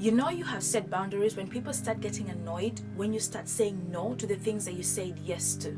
You know you have set boundaries when people start getting annoyed when you start saying no to the things that you said yes to.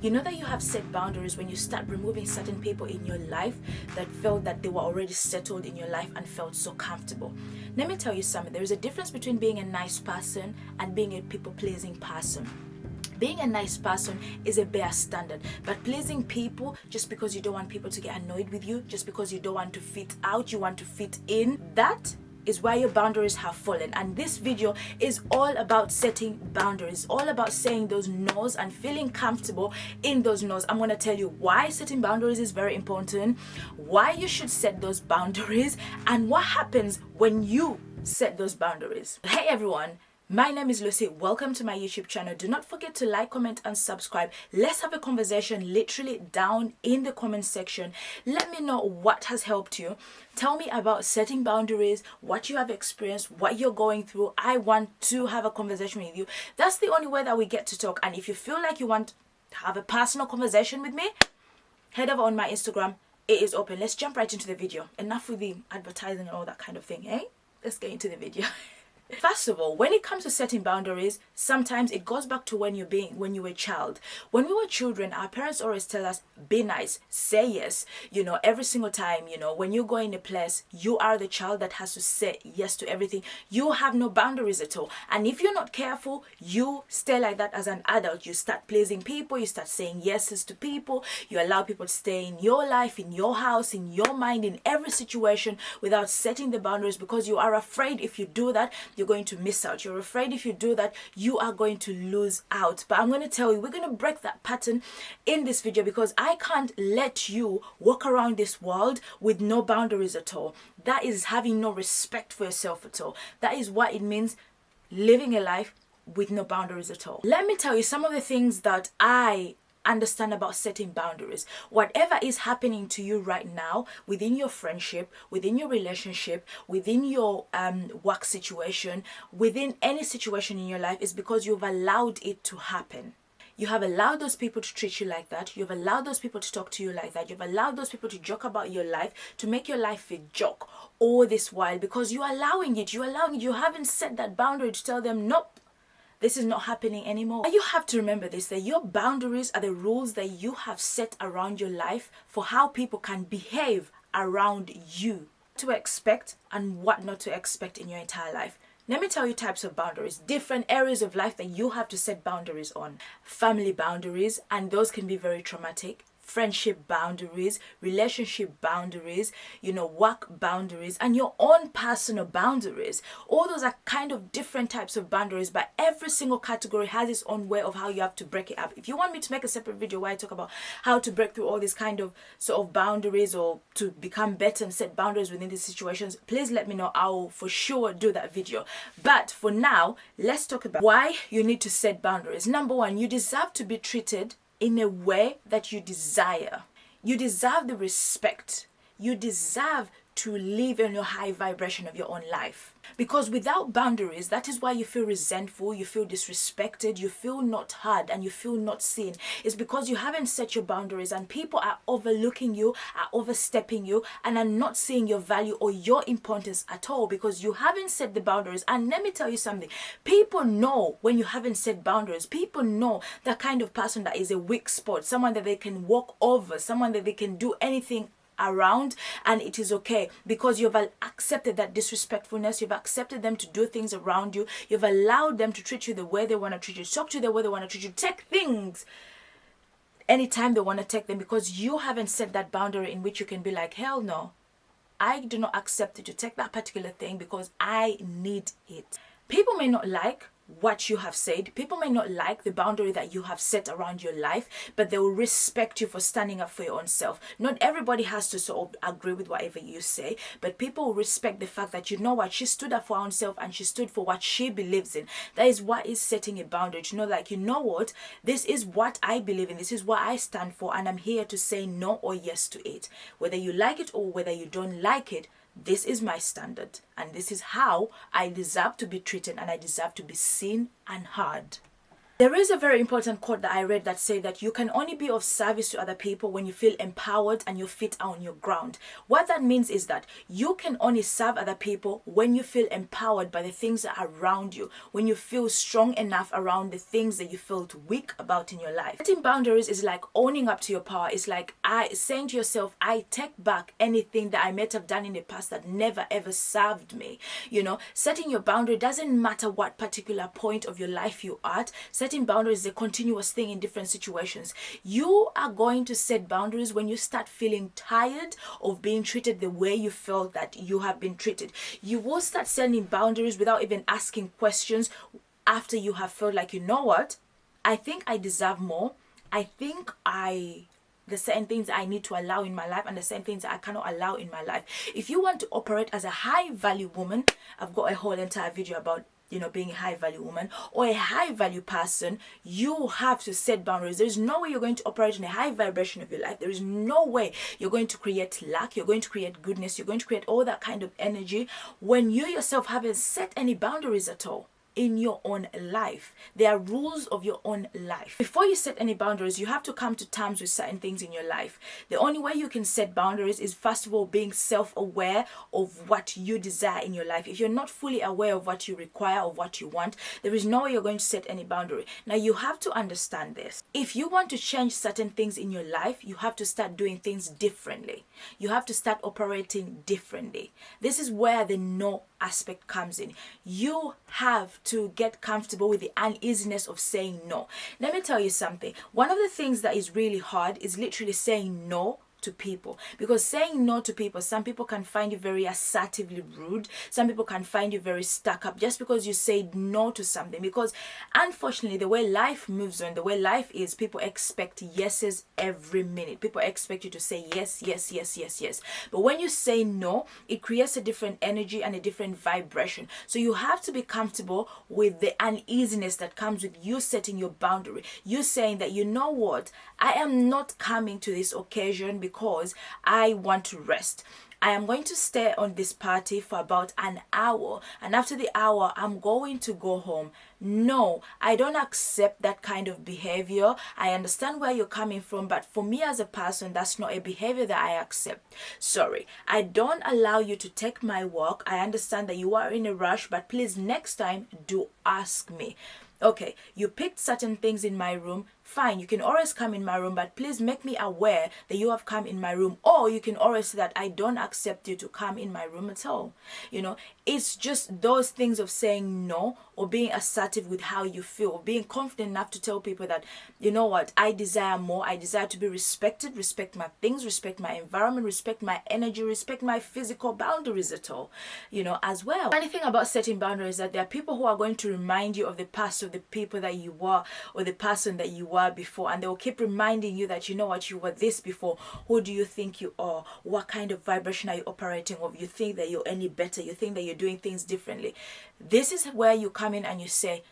You know that you have set boundaries when you start removing certain people in your life that felt that they were already settled in your life and felt so comfortable. Let me tell you something. There is a difference between being a nice person and being a people-pleasing person. Being a nice person is a bare standard, but pleasing people just because you don't want people to get annoyed with you, just because you don't want to fit out, you want to fit in, that is why your boundaries have fallen. And this video is all about setting boundaries, all about saying those no's and feeling comfortable in those no's. I'm going to tell you why setting boundaries is very important, why you should set those boundaries, and what happens when you set those boundaries. Hey everyone, my name is Lucy. Welcome to my YouTube channel. Do not forget to like, comment, and subscribe. Let's have a conversation literally down in the comment section. Let me know what has helped you. Tell me about setting boundaries, what you have experienced, what you're going through. I want to have a conversation with you. That's the only way that we get to talk. And if you feel like you want to have a personal conversation with me, head over on my Instagram. It is open. Let's jump right into the video. Enough with the advertising and all that kind of thing, eh? Let's get into the video. First of all, when it comes to setting boundaries, sometimes it goes back to when you were a child. When we were children, our parents always tell us, be nice, say yes. Every single time, when you go in a place, you are the child that has to say yes to everything. You have no boundaries at all. And if you're not careful, you stay like that as an adult. You start pleasing people, you start saying yeses to people, you allow people to stay in your life, in your house, in your mind, in every situation without setting the boundaries because you are afraid if you do that, you're going to miss out. You're afraid if you do that, you are going to lose out. But I'm going to tell you, we're going to break that pattern in this video because I can't let you walk around this world with no boundaries at all. That is having no respect for yourself at all. That is what it means living a life with no boundaries at all. Let me tell you some of the things that I understand about setting boundaries. Whatever is happening to you right now within your friendship, within your relationship, within your work situation, within any situation in your life is because you've allowed it to happen. You have allowed those people to treat you like that. You've allowed those people to talk to you like that. You've allowed those people to joke about your life, to make your life a joke all this while because you're allowing it. You haven't set that boundary to tell them, nope, this is not happening anymore. You have to remember this, that your boundaries are the rules that you have set around your life for how people can behave around you. What to expect and what not to expect in your entire life. Let me tell you types of boundaries, different areas of life that you have to set boundaries on. Family boundaries, and those can be very traumatic. Friendship boundaries, relationship boundaries, work boundaries, and your own personal boundaries. All those are kind of different types of boundaries, but every single category has its own way of how you have to break it up. If you want me to make a separate video where I talk about how to break through all these kind of sort of boundaries or to become better and set boundaries within these situations, please let me know. I will for sure do that video. But for now, let's talk about why you need to set boundaries. Number one, you deserve to be treated in a way that you desire. You deserve the respect. You deserve to live in your high vibration of your own life. Because without boundaries, that is why you feel resentful, you feel disrespected, you feel not heard, and you feel not seen. It's because you haven't set your boundaries and people are overlooking you, are overstepping you, and are not seeing your value or your importance at all because you haven't set the boundaries. And let me tell you something, people know when you haven't set boundaries. People know the kind of person that is a weak spot, someone that they can walk over, someone that they can do anything around and it is okay because you've accepted that disrespectfulness, you've accepted them to do things around you, you've allowed them to treat you the way they want to treat you, talk to you the way they want to treat you, take things anytime they want to take them because you haven't set that boundary in which you can be like, hell no, I do not accept you to take that particular thing because I need it. People may not like what you have said. People may not like the boundary that you have set around your life, but they will respect you for standing up for your own self. Not everybody has to sort of agree with whatever you say, but people will respect the fact that, you know what, she stood up for her own self and she stood for what she believes in. That is what is setting a boundary. To know, like, you know what, this is what I believe in, this is what I stand for, and I'm here to say no or yes to it. Whether you like it or whether you don't like it, this is my standard and this is how I deserve to be treated and I deserve to be seen and heard. There is a very important quote that I read that said that you can only be of service to other people when you feel empowered and your feet are on your ground. What that means is that you can only serve other people when you feel empowered by the things that are around you, when you feel strong enough around the things that you felt weak about in your life. Setting boundaries is like owning up to your power. It's like saying to yourself, I take back anything that I might have done in the past that never ever served me. Setting your boundary doesn't matter what particular point of your life you are at. Setting boundaries is a continuous thing in different situations. You are going to set boundaries when you start feeling tired of being treated the way you felt that you have been treated. You will start setting boundaries without even asking questions after you have felt like, you know what, I think I deserve more. I think there's certain things I need to allow in my life and there's certain things that I cannot allow in my life. If you want to operate as a high value woman, I've got a whole entire video about being a high value woman or a high value person, you have to set boundaries. There's no way you're going to operate in a high vibration of your life. There is no way you're going to create lack, you're going to create goodness, you're going to create all that kind of energy when you yourself haven't set any boundaries at all in your own life. There are rules of your own life. Before you set any boundaries, you have to come to terms with certain things in your life. The only way you can set boundaries is, first of all, being self-aware of what you desire in your life. If you're not fully aware of what you require, of what you want, there is no way you're going to set any boundary. Now, you have to understand this. If you want to change certain things in your life, you have to start doing things differently. You have to start operating differently. This is where the no aspect comes in. You have to get comfortable with the uneasiness of saying no. Let me tell you something. One of the things that is really hard is literally saying no to people, because saying no to people, some people can find you very assertively rude, some people can find you very stuck up just because you said no to something. Because unfortunately, the way life moves on, the way life is, people expect yeses every minute. People expect you to say yes, yes, yes, yes, yes. But when you say no, it creates a different energy and a different vibration. So you have to be comfortable with the uneasiness that comes with you setting your boundary. You saying that, you know what, I am not coming to this occasion because I want to rest. I am going to stay on this party for about an hour, and after the hour I'm going to go home. No, I don't accept that kind of behavior. I understand where you're coming from, but for me as a person, that's not a behavior that I accept. Sorry, I don't allow you to take my work. I understand that you are in a rush, but please, next time, do ask me. Okay, you picked certain things in my room. Fine, you can always come in my room, but please make me aware that you have come in my room. Or you can always say that I don't accept you to come in my room at all. It's just those things of saying no, or being assertive with how you feel, being confident enough to tell people that, you know what, I desire more. I desire to be respected, respect my things, respect my environment, respect my energy, respect my physical boundaries at all, as well. Funny thing about setting boundaries is that there are people who are going to remind you of the past, of the people that you were, or the person that you were before, and they will keep reminding you that, you know what, you were this before. Who do you think you are? What kind of vibration are you operating of? You think that you're any better, you think that you're doing things differently. This is where you come in and you say,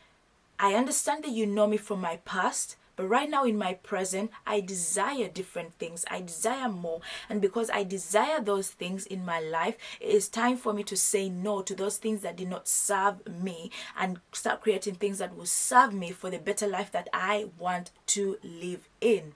I understand that you know me from my past, but right now in my present, I desire different things. I desire more. And because I desire those things in my life, it is time for me to say no to those things that did not serve me and start creating things that will serve me for the better life that I want to live in.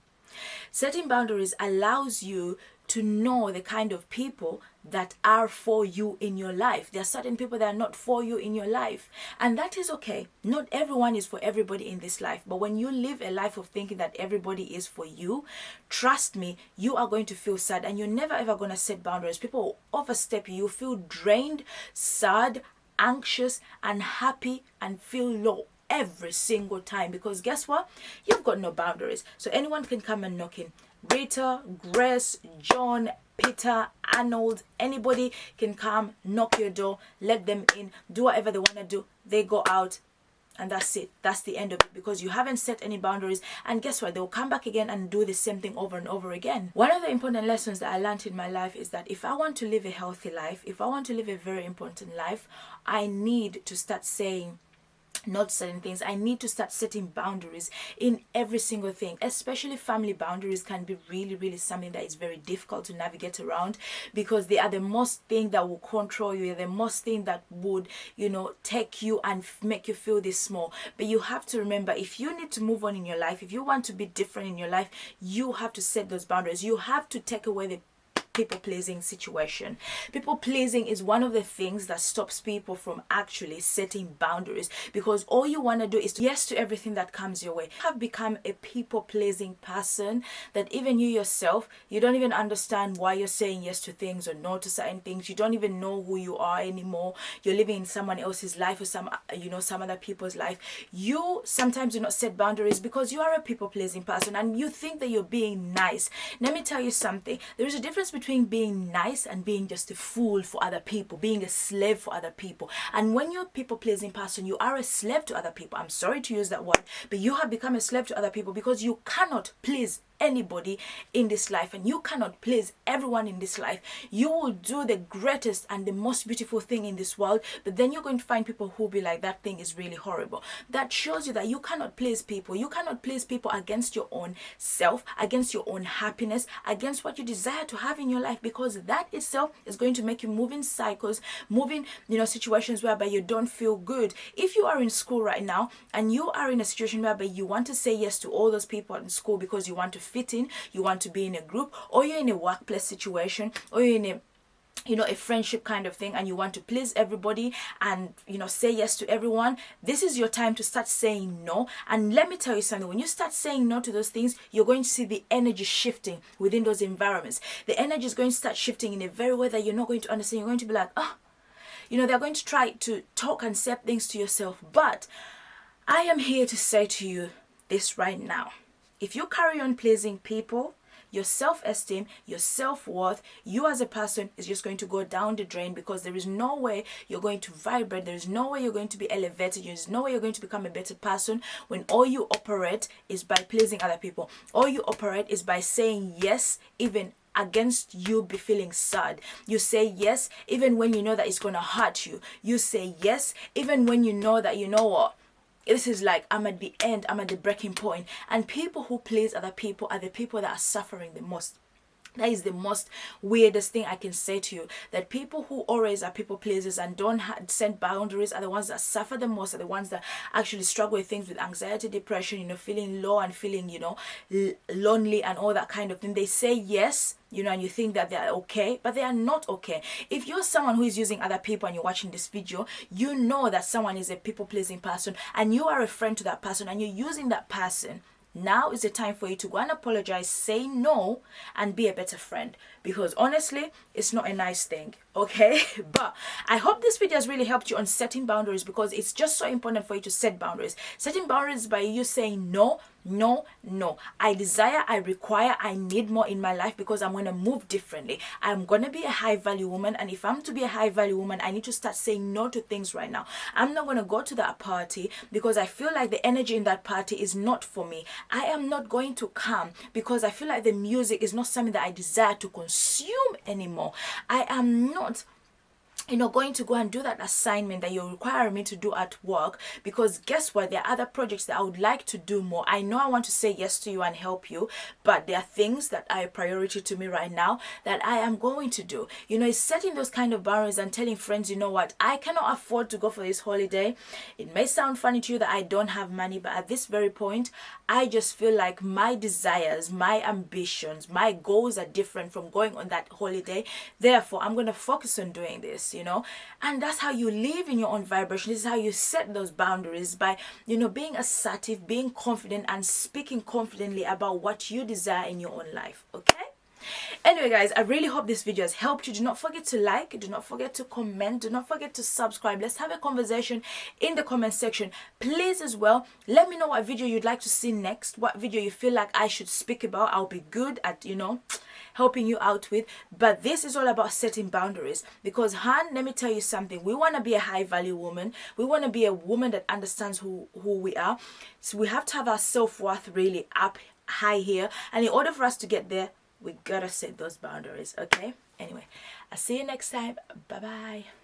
Setting boundaries allows you to know the kind of people that are for you in your life. There are certain people that are not for you in your life, and that is okay. Not everyone is for everybody in this life, but when you live a life of thinking that everybody is for you, trust me, you are going to feel sad, and you're never ever going to set boundaries. People will overstep you. You feel drained, sad, anxious, unhappy, and feel low every single time, because guess what? You've got no boundaries. So anyone can come and knock in. Rita, Grace, John, Peter, Arnold, anybody can come, knock your door, let them in, do whatever they want to do. They go out, and that's it. That's the end of it, because you haven't set any boundaries. And guess what? They'll come back again and do the same thing over and over again. One of the important lessons that I learned in my life is that if I want to live a healthy life, if I want to live a very important life, I need to start saying, not certain things. I need to start setting boundaries in every single thing. Especially family boundaries can be really something that is very difficult to navigate around, because they are the most thing that will control you. They're the most thing that would, take you and make you feel this small. But you have to remember, if you need to move on in your life, if you want to be different in your life, you have to set those boundaries. You have to take away the people pleasing situation. People pleasing is one of the things that stops people from actually setting boundaries, because all you want to do is yes to everything that comes your way. You have become a people pleasing person that even you yourself, you don't even understand why you're saying yes to things or no to certain things. You don't even know who you are anymore. You're living in someone else's life or some other people's life. You sometimes do not set boundaries because you are a people pleasing person and you think that you're being nice. Let me tell you something. There is a difference between being nice and being just a fool for other people, being a slave for other people. And when you're a people pleasing person, you are a slave to other people. I'm sorry to use that word, but you have become a slave to other people because you cannot please anybody in this life, and you cannot please everyone in this life. You will do the greatest and the most beautiful thing in this world, but then you're going to find people who will be like, that thing is really horrible. That shows you that you cannot please people. You cannot please people against your own self, against your own happiness, against what you desire to have in your life, because that itself is going to make you move in cycles, moving situations whereby you don't feel good. If you are in school right now and you are in a situation whereby you want to say yes to all those people in school because you want to fit in, you want to be in a group, or you're in a workplace situation, or you're in a friendship kind of thing, and you want to please everybody and say yes to everyone, this is your time to start saying no. And let me tell you something, when you start saying no to those things, you're going to see the energy shifting within those environments. The energy is going to start shifting in a very way that you're not going to understand. You're going to be like, they're going to try to talk and say things to yourself. But I am here to say to you this right now. If you carry on pleasing people, your self-esteem, your self-worth, you as a person is just going to go down the drain, because there is no way you're going to vibrate. There is no way you're going to be elevated. There is no way you're going to become a better person when all you operate is by pleasing other people. All you operate is by saying yes, even against you be feeling sad. You say yes even when you know that it's going to hurt you. You say yes even when you know that, what, this is like, I'm at the end, I'm at the breaking point. And people who please other people are the people that are suffering the most. That is the most weirdest thing I can say to you, that people who always are people pleasers and don't set boundaries are the ones that suffer the most, are the ones that actually struggle with things, with anxiety, depression, feeling low and feeling, lonely and all that kind of thing. They say yes, and you think that they are okay, but they are not okay. If you're someone who is using other people and you're watching this video, you know that someone is a people pleasing person and you are a friend to that person and you're using that person. Now is the time for you to go and apologize, say no, and be a better friend. Because honestly, it's not a nice thing, okay? But I hope this video has really helped you on setting boundaries, because it's just so important for you to set boundaries. Setting boundaries by you saying no, no, no. I desire, I require, I need more in my life because I'm going to move differently. I'm going to be a high value woman. And if I'm to be a high value woman, I need to start saying no to things right now. I'm not going to go to that party because I feel like the energy in that party is not for me. I am not going to come because I feel like the music is not something that I desire to consume anymore. I am not going to go and do that assignment that you require me to do at work, because guess what, there are other projects that I would like to do more. I know I want to say yes to you and help you, but there are things that are a priority to me right now that I am going to do. It's setting those kind of boundaries and telling friends, you know what, I cannot afford to go for this holiday. It may sound funny to you that I don't have money, but at this very point, I just feel like my desires, my ambitions, my goals are different from going on that holiday. Therefore, I'm going to focus on doing this, and that's how you live in your own vibration. This is how you set those boundaries, by being assertive, being confident, and speaking confidently about what you desire in your own life. Okay, anyway guys, I really hope this video has helped you. Do not forget to like, do not forget to comment, do not forget to subscribe. Let's have a conversation in the comment section. Please as well, let me know what video you'd like to see next, what video you feel like I should speak about. I'll be good at helping you out with. But this is all about setting boundaries, because let me tell you something, we want to be a high value woman. We want to be a woman that understands who we are. So we have to have our self-worth really up high here, and in order for us to get there, we gotta set those boundaries. Okay, anyway, I'll see you next time. Bye bye.